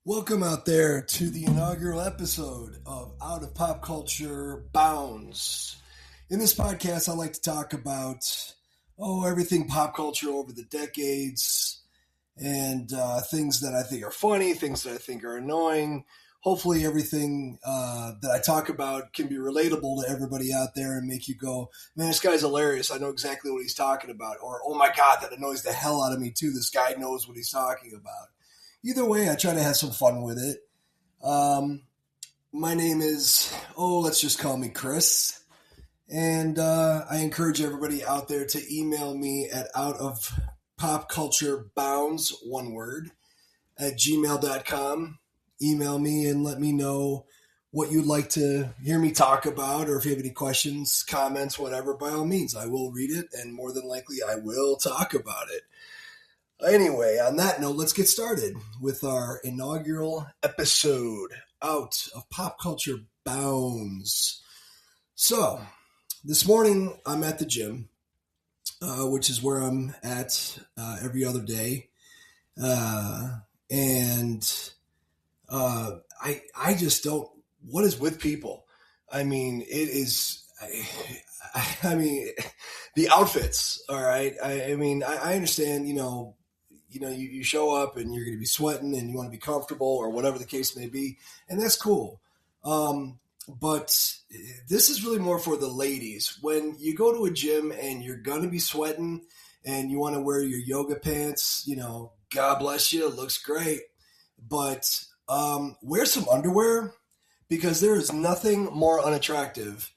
Welcome out there to the inaugural episode of Out of Pop Culture Bounds. In this podcast, I like to talk about everything pop culture over the decades and things that I think are funny, things that I think are annoying. Hopefully, everything that I talk about can be relatable to everybody out there and make you go, man, this guy's hilarious. I know exactly what he's talking about. Or, oh my God, that annoys the hell out of me too. This guy knows what he's talking about. Either way, I try to have some fun with it. My name is, let's just call me Chris. And I encourage everybody out there to email me at outofpopculturebounds, one word, at gmail.com. Email me and let me know what you'd like to hear me talk about, or if you have any questions, comments, whatever, by all means, I will read it, and more than likely I will talk about it. Anyway, on that note, let's get started with our inaugural episode, Out of Pop Culture Bounds. So, this morning I'm at the gym, which is where I'm at every other day. I just don't, what is with people? I mean, it is, I mean, the outfits, all right? I understand, you show up and you're going to be sweating and you want to be comfortable or whatever the case may be, and that's cool. But this is really more for the ladies. When you go to a gym and you're going to be sweating and you want to wear your yoga pants, God bless you, it looks great. But wear some underwear, because there is nothing more unattractive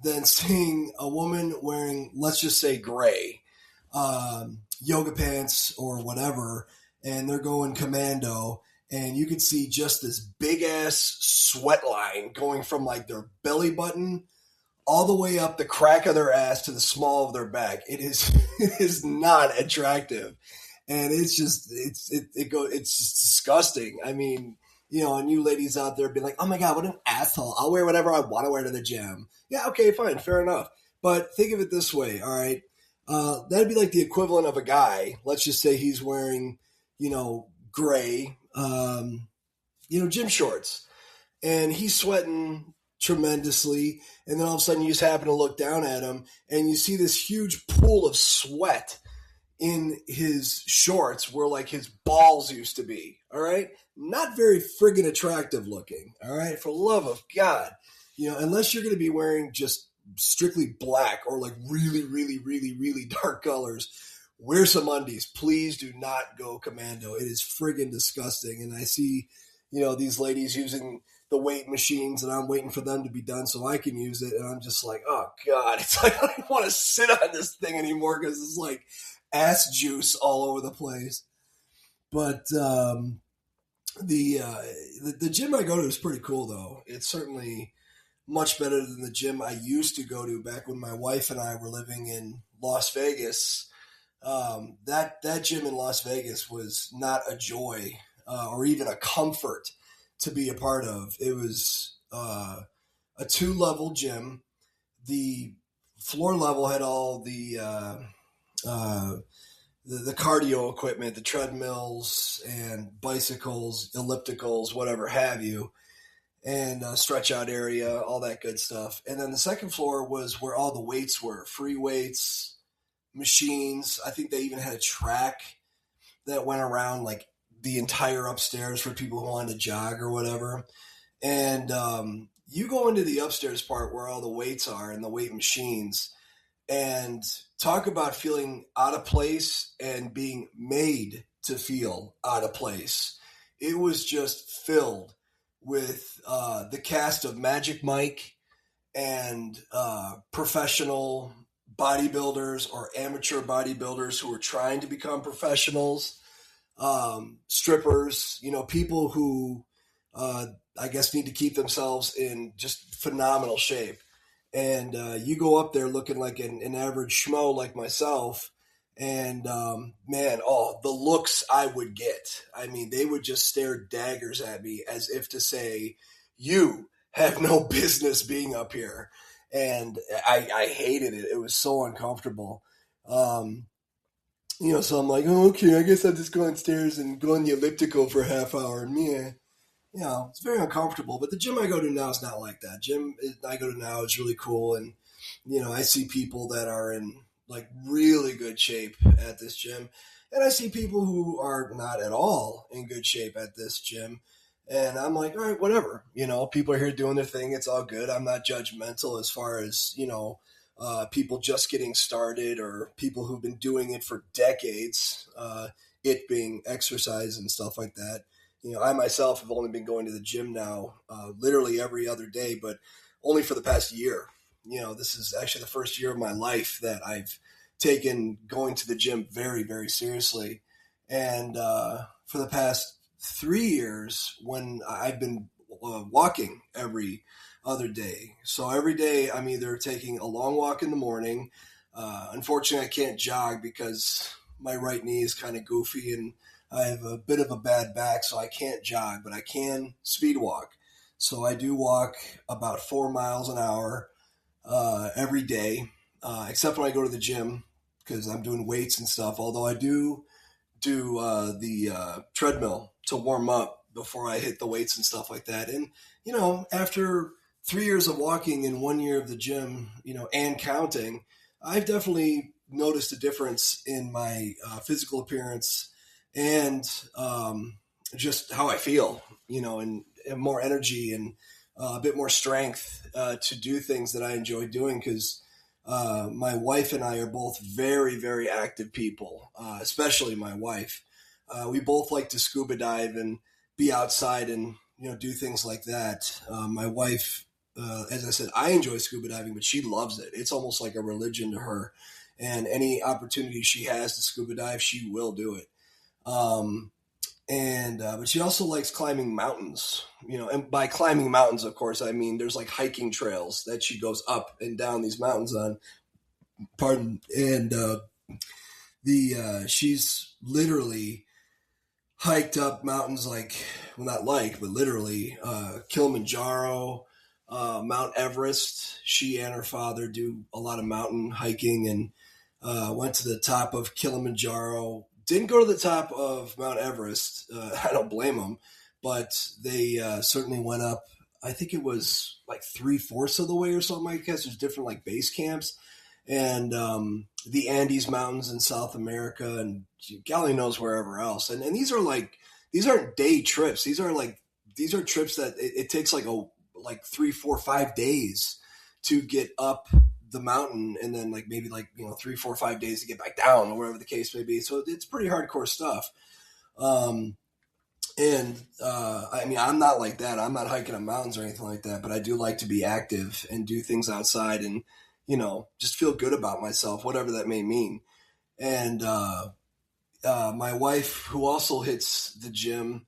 than seeing a woman wearing, let's just say, gray yoga pants or whatever, and they're going commando, and you can see just this big ass sweat line going from like their belly button all the way up the crack of their ass to the small of their back. It is not attractive, and it's just disgusting. I mean, and you ladies out there be like, oh my God, what an asshole. I'll wear whatever I want to wear to the gym. Yeah, okay, fine, fair enough. But think of it this way, all right? That'd be like the equivalent of a guy. Let's just say he's wearing, gray, gym shorts, and he's sweating tremendously. And then all of a sudden you just happen to look down at him and you see this huge pool of sweat in his shorts where like his balls used to be. All right. Not very friggin' attractive looking. All right. For the love of God, unless you're going to be wearing just strictly black or like really, really, really, really dark colors, wear some undies. Please do not go commando. It is friggin' disgusting. And I see, these ladies using the weight machines, and I'm waiting for them to be done so I can use it. And I'm just like, oh God, it's like I don't want to sit on this thing anymore because it's like ass juice all over the place. But the gym I go to is pretty cool, though. It's certainly much better than the gym I used to go to back when my wife and I were living in Las Vegas. That gym in Las Vegas was not a joy or even a comfort to be a part of. It was a 2-level gym. The floor level had all the cardio equipment, the treadmills and bicycles, ellipticals, whatever have you, and stretch out area, all that good stuff. And then the second floor was where all the weights were, free weights, machines. I think they even had a track that went around like the entire upstairs for people who wanted to jog or whatever. And you go into the upstairs part where all the weights are and the weight machines, and talk about feeling out of place and being made to feel out of place. It was just filled with the cast of Magic Mike and professional bodybuilders or amateur bodybuilders who are trying to become professionals, strippers, people who I guess need to keep themselves in just phenomenal shape. And you go up there looking like an average schmo like myself, and the looks I would get. I mean, they would just stare daggers at me as if to say, you have no business being up here. And I hated it. It was so uncomfortable. So I'm like, oh, okay, I guess I'll just go downstairs and go on the elliptical for a half hour. And it's very uncomfortable. But the gym I go to now is not like that. I go to now is really cool, and I see people that are in like really good shape at this gym, and I see people who are not at all in good shape at this gym. And I'm like, all right, whatever. People are here doing their thing. It's all good. I'm not judgmental as far as, people just getting started or people who've been doing it for decades, it being exercise and stuff like that. I myself have only been going to the gym now literally every other day, but only for the past year. This is actually the first year of my life that I've taken going to the gym very, very seriously. And for the past 3 years, when I've been walking every other day. So every day I'm either taking a long walk in the morning. Unfortunately, I can't jog because my right knee is kind of goofy and I have a bit of a bad back, so I can't jog, but I can speed walk. So I do walk about 4 miles an hour every day, except when I go to the gym because I'm doing weights and stuff. Although I do the treadmill to warm up before I hit the weights and stuff like that. And, after 3 years of walking and 1 year of the gym, and counting, I've definitely noticed a difference in my physical appearance and just how I feel, and more energy and a bit more strength to do things that I enjoy doing because my wife and I are both very, very active people, especially my wife. We both like to scuba dive and be outside and, do things like that. My wife, as I said, I enjoy scuba diving, but she loves it. It's almost like a religion to her. And any opportunity she has to scuba dive, she will do it. But she also likes climbing mountains, and by climbing mountains, of course, I mean, there's like hiking trails that she goes up and down these mountains on, pardon. And, she's literally hiked up mountains but literally, Kilimanjaro, Mount Everest. She and her father do a lot of mountain hiking and, went to the top of Kilimanjaro. Didn't go to the top of Mount Everest. I don't blame them, but they certainly went up. I think it was like 3/4 of the way or something. I guess there's different like base camps and the Andes Mountains in South America and golly knows wherever else. And these aren't day trips. These are trips that it takes like 3, 4, 5 days to get up the mountain and then maybe 3, 4, 5 days to get back down or whatever the case may be. So it's pretty hardcore stuff. I mean, I'm not like that. I'm not hiking up mountains or anything like that, but I do like to be active and do things outside and, just feel good about myself, whatever that may mean. And, my wife, who also hits the gym,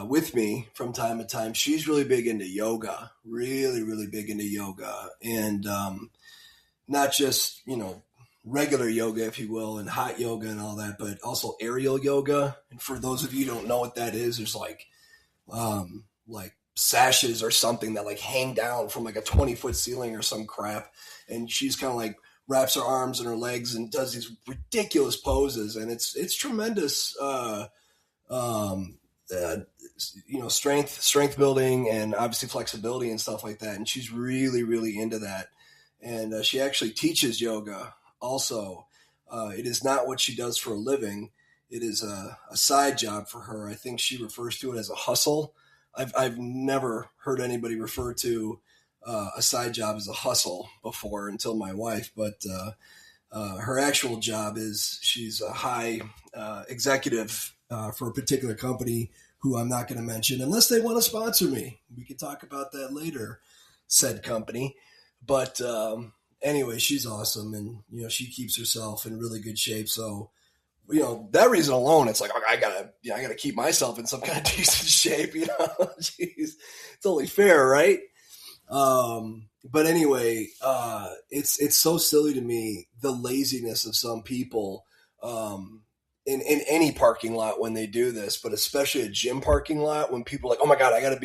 with me from time to time, she's really big into yoga, really, really big into yoga. And, not just, regular yoga, if you will, and hot yoga and all that, but also aerial yoga. And for those of you who don't know what that is, there's like sashes or something that hang down from a 20-foot ceiling or some crap. And she's kind of wraps her arms and her legs and does these ridiculous poses. And it's tremendous, strength building and obviously flexibility and stuff like that. And she's really, really into that. And she actually teaches yoga also. It is not what she does for a living. It is a side job for her. I think she refers to it as a hustle. I've never heard anybody refer to a side job as a hustle before until my wife, but her actual job is she's a high executive for a particular company who I'm not going to mention unless they want to sponsor me. We can talk about that later, said company. But anyway, she's awesome, and she keeps herself in really good shape. So that reason alone, it's like I gotta keep myself in some kind of decent shape. Jeez, it's only fair, right? But anyway, it's so silly to me, the laziness of some people in any parking lot when they do this, but especially a gym parking lot when people are like, oh my God, I gotta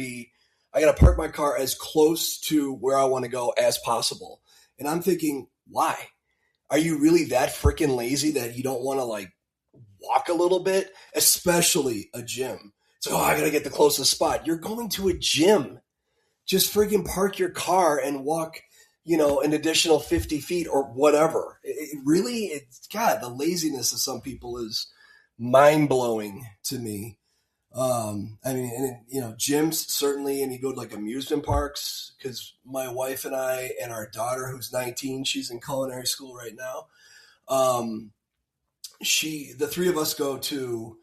park my car as close to where I want to go as possible. And I'm thinking, why? Are you really that freaking lazy that you don't want to walk a little bit? Especially a gym. So, I got to get the closest spot. You're going to a gym. Just friggin' park your car and walk, an additional 50 feet or whatever. God, the laziness of some people is mind blowing to me. I mean, and gyms certainly, and you go to like amusement parks because my wife and I and our daughter, who's 19, she's in culinary school right now. Um, the three of us go to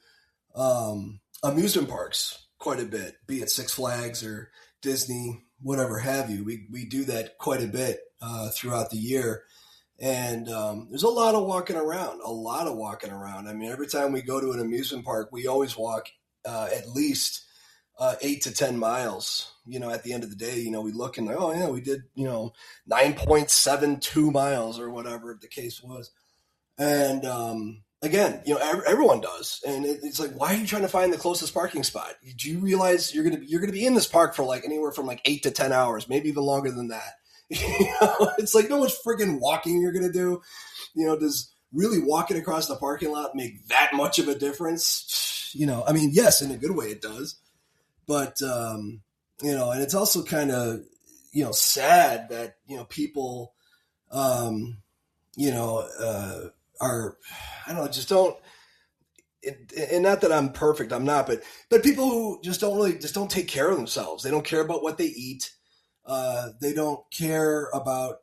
amusement parks quite a bit, be it Six Flags or Disney, whatever have you. We do that quite a bit throughout the year. And there's a lot of walking around, I mean, every time we go to an amusement park, we always walk at least 8 to 10 miles. At the end of the day, we look and like, oh yeah, we did, 9.72 miles or whatever the case was. And again, everyone does, and it's like, why are you trying to find the closest parking spot? Do you realize you're gonna be in this park for like anywhere from like 8 to 10 hours, maybe even longer than that? It's like, no much friggin' walking you're gonna do. Does really walking across the parking lot make that much of a difference? I mean, yes, in a good way it does, but and it's also kind of sad that people are, I don't know, just don't, and not that I'm perfect, I'm not, but people who just don't take care of themselves. They don't care about what they eat. They don't care about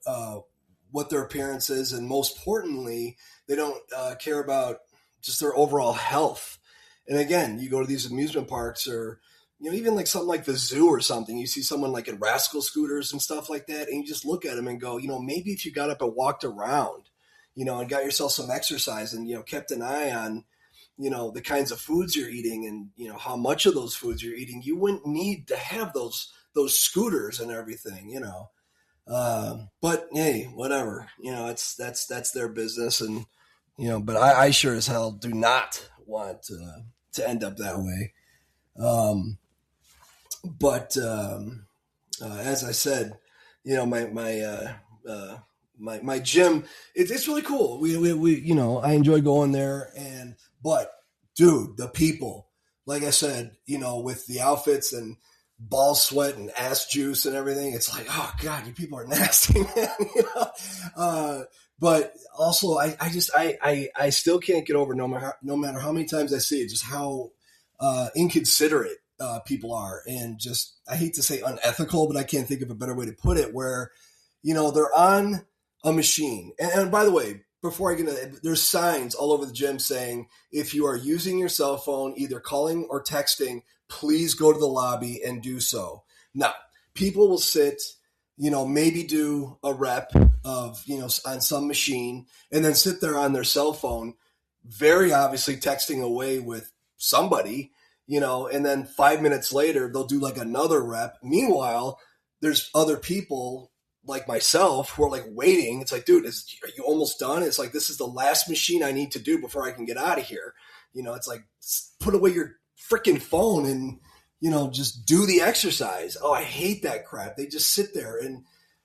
what their appearance is, and most importantly, they don't care about just their overall health. And again, you go to these amusement parks, or even like something like the zoo or something. You see someone like in rascal scooters and stuff like that, and you just look at them and go, maybe if you got up and walked around, and got yourself some exercise, and kept an eye on the kinds of foods you're eating, and how much of those foods you're eating, you wouldn't need to have those scooters and everything. But hey, whatever. That's their business, and but I sure as hell do not want to end up that way. But as I said, my gym, it's really cool. We I enjoy going there, but dude, the people, like I said, with the outfits and ball sweat and ass juice and everything, it's like, oh god, you people are nasty, man. But also, I still can't get over, no matter how many times I see it, just how inconsiderate people are, and just, I hate to say unethical, but I can't think of a better way to put it, where they're on a machine. And by the way, before I get into it, there's signs all over the gym saying, if you are using your cell phone, either calling or texting, please go to the lobby and do so. Now, people will sit, maybe do a rep of, on some machine, and then sit there on their cell phone, very obviously texting away with somebody, and then 5 minutes later, they'll do like another rep. Meanwhile, there's other people like myself who are like waiting. It's like, dude, are you almost done? It's like, this is the last machine I need to do before I can get out of here. It's like, put away your freaking phone and, just do the exercise. Oh, I hate that crap. They just sit there. And,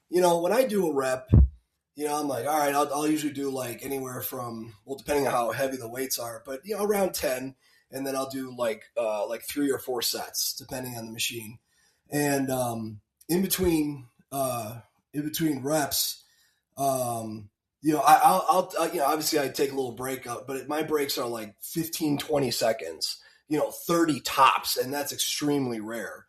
when I do a rep, I'm like, all right, I'll usually do like anywhere from, well, depending on how heavy the weights are, but, around 10. And then I'll do like 3 or 4 sets, depending on the machine. And in between reps, I'll obviously I take a little break out, but my breaks are like 15, 20 seconds, 30 tops, and that's extremely rare,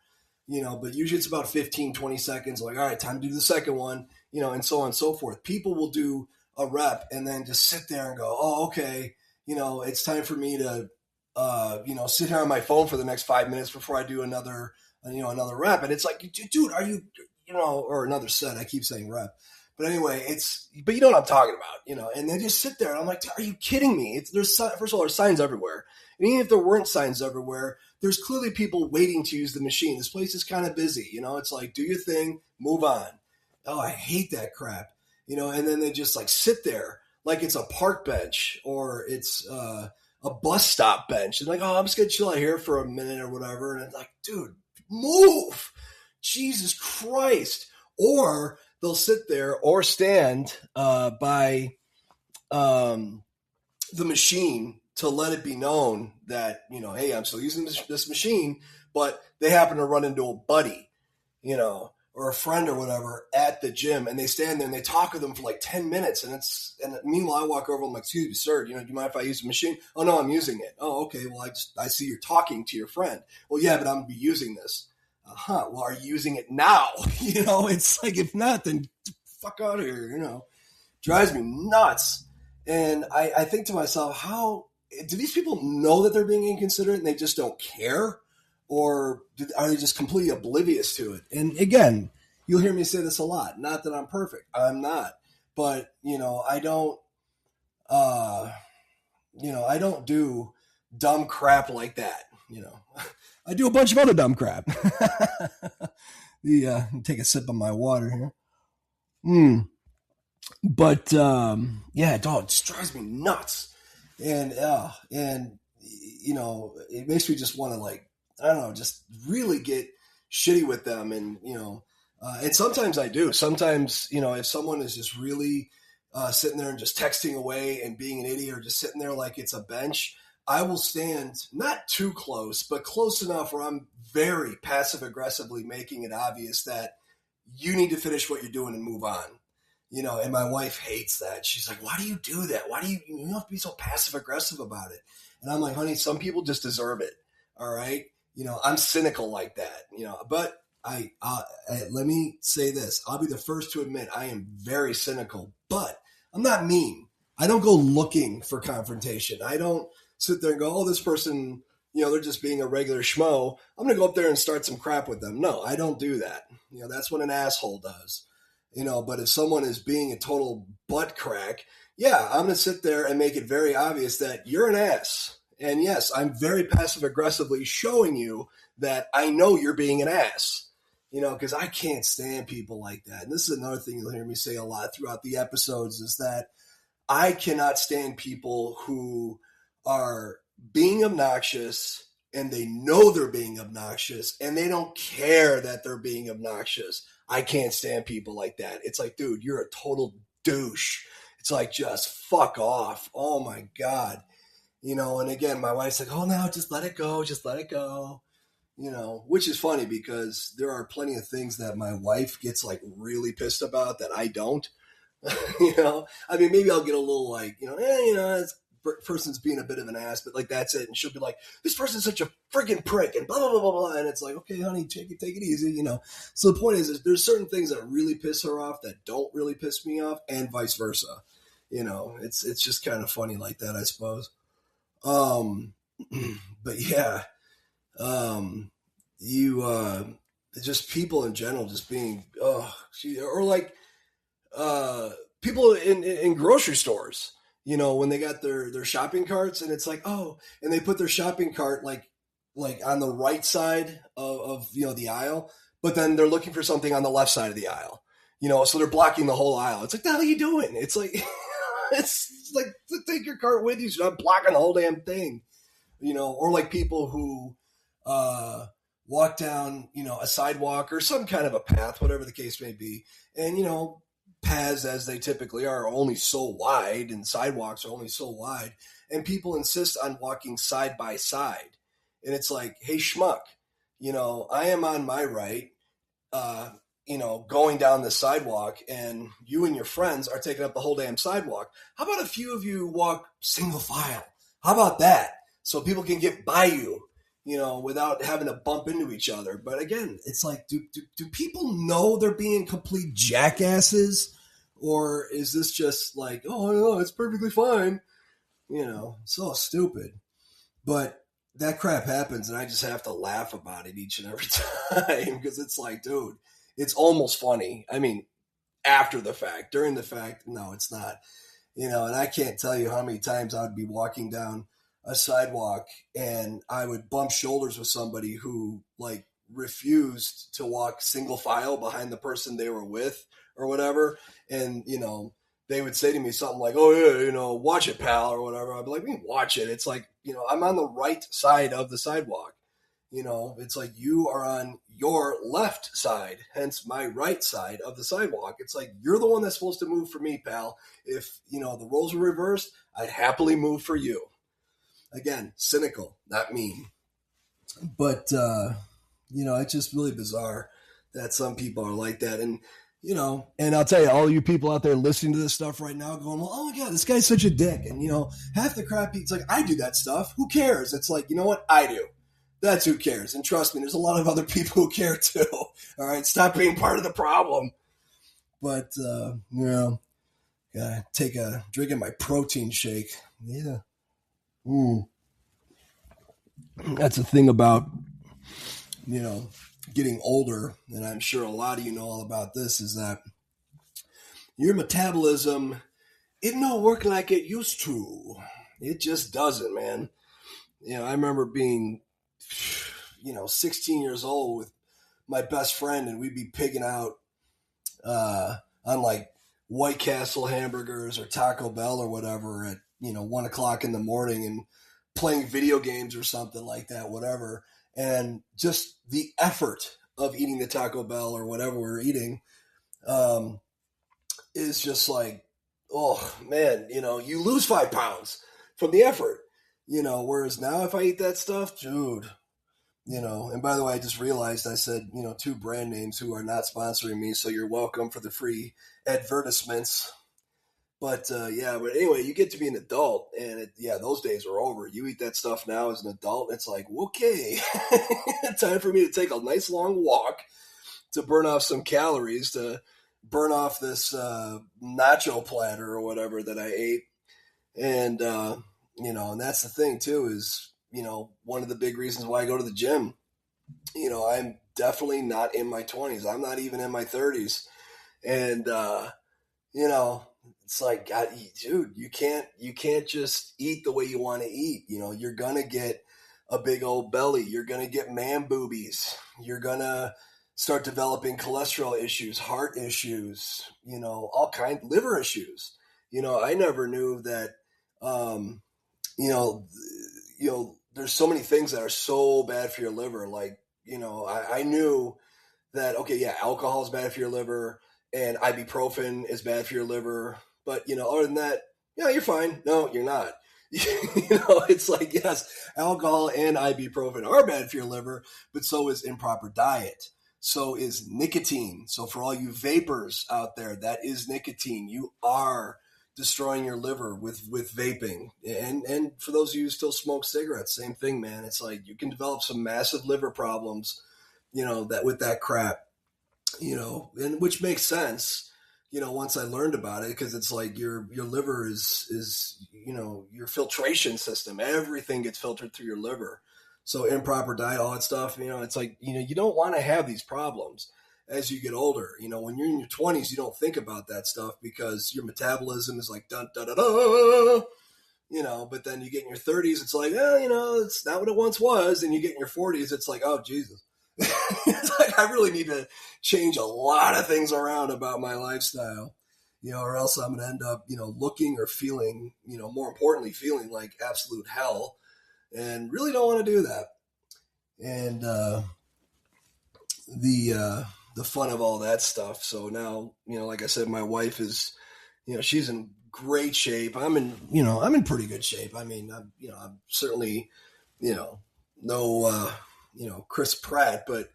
but usually it's about 15, 20 seconds, like, all right, time to do the second one, and so on and so forth. People will do a rep and then just sit there and go, oh, okay, it's time for me to, sit here on my phone for the next 5 minutes before I do another rep. And it's like, dude, are you, or another set. I keep saying rep. But anyway, but you know what I'm talking about, and they just sit there and I'm like, are you kidding me? First of all, there's signs everywhere. And even if there weren't signs everywhere, there's clearly people waiting to use the machine. This place is kind of busy, it's like, do your thing, move on. Oh, I hate that crap, and then they just like sit there like it's a park bench or it's a bus stop bench. And like, oh, I'm just going to chill out here for a minute or whatever. And it's like, dude, move. Jesus Christ. Or they'll sit there or stand by the machine to let it be known that, hey, I'm still using this machine, but they happen to run into a buddy, or a friend or whatever at the gym, and they stand there and they talk with them for like 10 minutes. And meanwhile, I walk over and I'm like, excuse me, sir, do you mind if I use the machine? Oh, no, I'm using it. Oh, okay. Well, I see you're talking to your friend. Well, yeah, but I'm going to be using this. Well, are you using it now? It's like, if not, then fuck out of here, drives me nuts. And I think to myself, how do these people know that they're being inconsiderate and they just don't care? Or are they just completely oblivious to it? And again, you'll hear me say this a lot. Not that I'm perfect. I'm not. But, I don't, I don't do dumb crap like that. I do a bunch of other dumb crap. Take a sip of my water here. But, yeah, dog, it just drives me nuts. And it makes me just want to, like, I don't know, just really get shitty with them. And, and sometimes I do. Sometimes, if someone is just really sitting there and just texting away and being an idiot, or just sitting there like it's a bench, I will stand not too close, but close enough where I'm very passive aggressively making it obvious that you need to finish what you're doing and move on. And my wife hates that. She's like, why do you do that? Why do you have to be so passive aggressive about it? And I'm like, honey, some people just deserve it. All right. I'm cynical like that, but let me say this. I'll be the first to admit I am very cynical, but I'm not mean. I don't go looking for confrontation. I don't sit there and go, oh, this person, they're just being a regular schmo. I'm going to go up there and start some crap with them. No, I don't do that. That's what an asshole does. But if someone is being a total butt crack, yeah, I'm going to sit there and make it very obvious that you're an ass. And yes, I'm very passive aggressively showing you that I know you're being an ass, because I can't stand people like that. And this is another thing you'll hear me say a lot throughout the episodes, is that I cannot stand people who are being obnoxious and they know they're being obnoxious and they don't care that they're being obnoxious. I can't stand people like that. It's like, dude, you're a total douche. It's like, just fuck off. Oh my God. And again, my wife's like, oh no, just let it go. Just let it go. Which is funny because there are plenty of things that my wife gets like really pissed about that I don't. I mean, maybe I'll get a little like, this person's being a bit of an ass, but like, that's it. And she'll be like, this person's such a freaking prick and blah, blah, blah, blah, blah. And it's like, okay, honey, take it easy, So the point is there's certain things that really piss her off that don't really piss me off, and vice versa. It's just kind of funny like that, I suppose. But yeah, just people in general just being, or like, people in grocery stores, when they got their shopping carts, and it's like, oh, and they put their shopping cart like on the right side of the aisle, but then they're looking for something on the left side of the aisle, so they're blocking the whole aisle. It's like, the hell are you doing? It's like, it's like, take your cart with you. So you're not blocking the whole damn thing, or like people who, walk down, a sidewalk or some kind of a path, whatever the case may be. And, paths, as they typically are only so wide, and sidewalks are only so wide. And people insist on walking side by side. And it's like, hey, schmuck, I am on my right, going down the sidewalk, and you and your friends are taking up the whole damn sidewalk. How about a few of you walk single file? How about that? So people can get by you, without having to bump into each other. But again, it's like, do people know they're being complete jackasses? Or is this just like, oh, no, it's perfectly fine? So stupid. But that crap happens, and I just have to laugh about it each and every time, because it's like, dude, it's almost funny. I mean, after the fact. During the fact, no, it's not. And I can't tell you how many times I would be walking down a sidewalk and I would bump shoulders with somebody who like refused to walk single file behind the person they were with or whatever. And, they would say to me something like, oh yeah, watch it, pal, or whatever. I'd be like, watch it. It's like, I'm on the right side of the sidewalk. It's like, you are on your left side, hence my right side of the sidewalk. It's like, you're the one that's supposed to move for me, pal. If, the roles were reversed, I'd happily move for you. Again, cynical, not mean. But, it's just really bizarre that some people are like that. And, and I'll tell you, all you people out there listening to this stuff right now going, well, oh my God, this guy's such a dick. And, half the crap, it's like, I do that stuff. Who cares? It's like, you know what? I do. That's who cares. And trust me, there's a lot of other people who care too. All right. Stop being part of the problem. But, gotta take a drink of my protein shake. Yeah. That's the thing about, getting older, and I'm sure a lot of you know all about this, is that your metabolism, it don't work like it used to. It just doesn't, man. I remember being, 16 years old with my best friend, and we'd be pigging out on like White Castle hamburgers or Taco Bell or whatever at 1 o'clock in the morning, and playing video games or something like that, whatever. And just the effort of eating the Taco Bell or whatever we're eating is just like, oh man, you lose 5 pounds from the effort, whereas now if I eat that stuff, dude, and by the way, I just realized I said, 2 brand names who are not sponsoring me. So you're welcome for the free advertisements. But but anyway, you get to be an adult, and those days are over. You eat that stuff now as an adult, it's like, okay, time for me to take a nice long walk to burn off some calories, to burn off this nacho platter or whatever that I ate. And, and that's the thing too, is, one of the big reasons why I go to the gym. I'm definitely not in my 20s. I'm not even in my 30s. And, it's like, God, dude, you can't just eat the way you want to eat. You're going to get a big old belly. You're going to get man boobies. You're going to start developing cholesterol issues, heart issues, all kinds, liver issues. I never knew that, there's so many things that are so bad for your liver. Like, I knew that, okay, yeah, alcohol is bad for your liver and ibuprofen is bad for your liver. But, other than that, yeah, you're fine. No, you're not. It's like, yes, alcohol and ibuprofen are bad for your liver, but so is improper diet. So is nicotine. So for all you vapors out there, that is nicotine. You are destroying your liver with vaping. And for those of you who still smoke cigarettes, same thing, man. It's like you can develop some massive liver problems, that with that crap, and which makes sense. Once I learned about it, because it's like your liver is your filtration system. Everything gets filtered through your liver. So improper diet, all that stuff, it's like, you don't want to have these problems as you get older. When you're in your 20s, you don't think about that stuff because your metabolism is like, dun, da, da, da, but then you get in your 30s, it's like, it's not what it once was. And you get in your 40s, it's like, oh, Jesus. It's like, I really need to change a lot of things around about my lifestyle, or else I'm going to end up, looking or feeling, more importantly, feeling like absolute hell, and really don't want to do that. And the fun of all that stuff. So now, like I said, my wife is, she's in great shape. I'm in pretty good shape. I mean, I'm certainly, no, Chris Pratt, but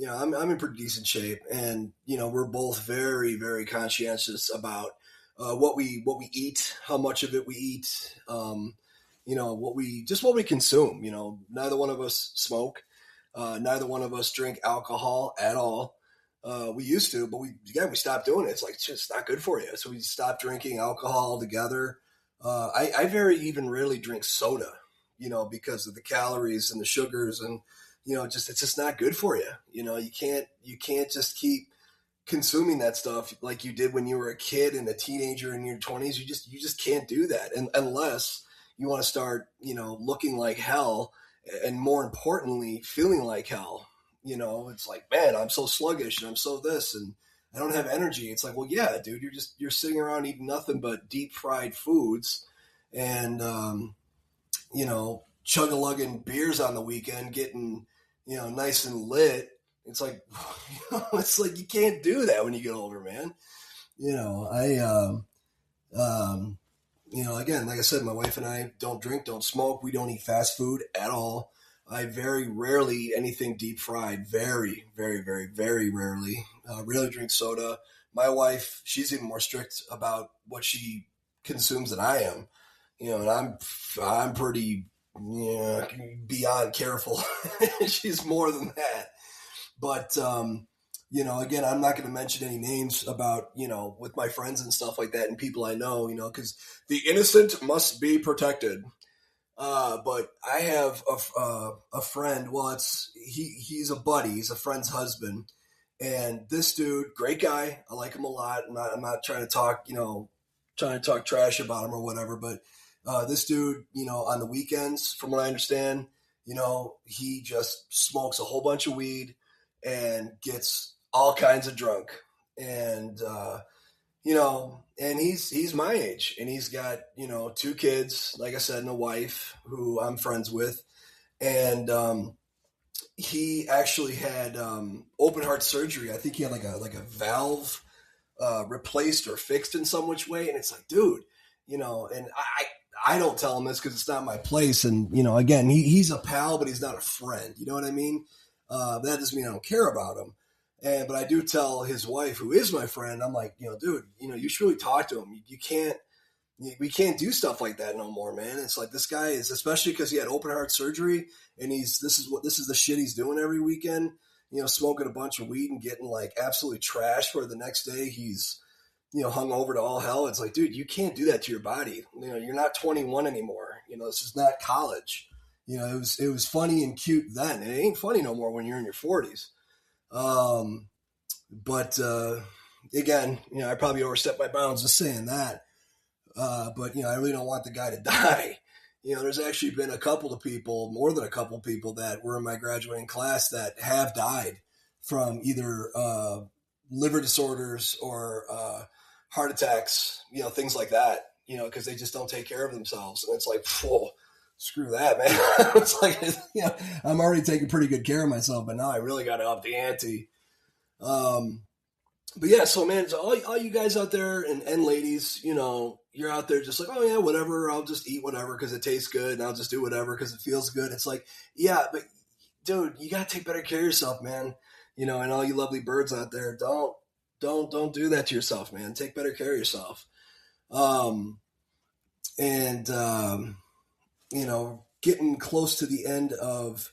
I'm in pretty decent shape, and we're both very, very conscientious about what we eat, how much of it we eat, what we consume. Neither one of us smoke, neither one of us drink alcohol at all. We used to, but we stopped doing it. It's like, it's just not good for you. So we stopped drinking alcohol altogether. I very even rarely drink soda, because of the calories and the sugars, and it's just not good for you. You can't just keep consuming that stuff like you did when you were a kid and a teenager in your 20s. You just can't do that, and unless you want to start, looking like hell, and more importantly, feeling like hell. It's like, man, I'm so sluggish and I'm so this and I don't have energy. It's like, well, yeah, dude, you're sitting around eating nothing but deep fried foods and, chug-a-lugging beers on the weekend, getting, nice and lit. It's like, it's like, you can't do that when you get older, man. Again, like I said, my wife and I don't drink, don't smoke. We don't eat fast food at all. I very rarely eat anything deep fried. Very, very, very, very rarely. Rarely drink soda. My wife, she's even more strict about what she consumes than I am. And I'm pretty beyond careful. She's more than that. But again, I'm not going to mention any names about with my friends and stuff like that and people I know, because the innocent must be protected. But I have a friend. Well, he's a buddy. He's a friend's husband, and this dude, great guy. I like him a lot. I'm not trying to talk trash about him or whatever. But this dude, on the weekends, from what I understand, he just smokes a whole bunch of weed and gets all kinds of drunk, and and he's my age, and he's got, 2 kids, like I said, and a wife who I'm friends with. And he actually had open heart surgery. I think he had like a valve replaced or fixed in some which way. And it's like, dude, and I don't tell him this because it's not my place. And, again, he's a pal, but he's not a friend. You know what I mean? That doesn't mean I don't care about him. But I do tell his wife, who is my friend, I'm like, dude, you should really talk to him. We can't do stuff like that no more, man. It's like, this guy is, especially because he had open heart surgery, and this is the shit he's doing every weekend, smoking a bunch of weed and getting like absolutely trashed for the next day. He's, hung over to all hell. It's like, dude, you can't do that to your body. You're not 21 anymore. This is not college. It was funny and cute then. It ain't funny no more when you're in your 40s. But again, I probably overstepped my bounds just saying that. But I really don't want the guy to die. There's actually been a couple of people, more than a couple of people that were in my graduating class that have died from either liver disorders or heart attacks, things like that, because they just don't take care of themselves. And it's like, whoa, screw that, man. It's like, I'm already taking pretty good care of myself, but now I really got to up the ante. But yeah, so man, so all you guys out there and ladies, you're out there just like, oh yeah, whatever, I'll just eat whatever because it tastes good, and I'll just do whatever because it feels good. It's like, yeah, but dude, you gotta take better care of yourself, man. And all you lovely birds out there, don't do that to yourself, man. Take better care of yourself. Getting close to the end of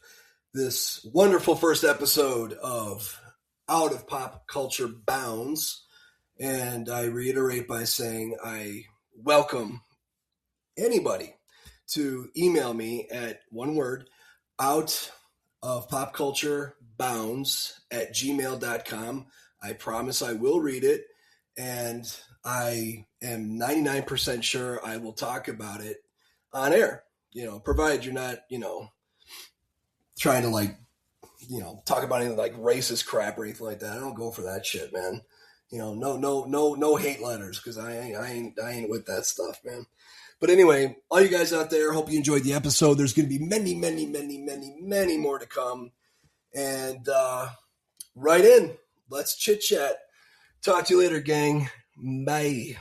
this wonderful first episode of Out of Pop Culture Bounds. And I reiterate by saying I welcome anybody to email me at one word, out of pop culture bounds at gmail.com. I promise I will read it, and I am 99% sure I will talk about it on air, provided you're not, trying to talk about anything like racist crap or anything like that. I don't go for that shit, man. No hate letters, because I ain't with that stuff, man. But anyway, all you guys out there, hope you enjoyed the episode. There's going to be many, many, many, many, many more to come. And write in. Let's chit chat. Talk to you later, gang. Bye.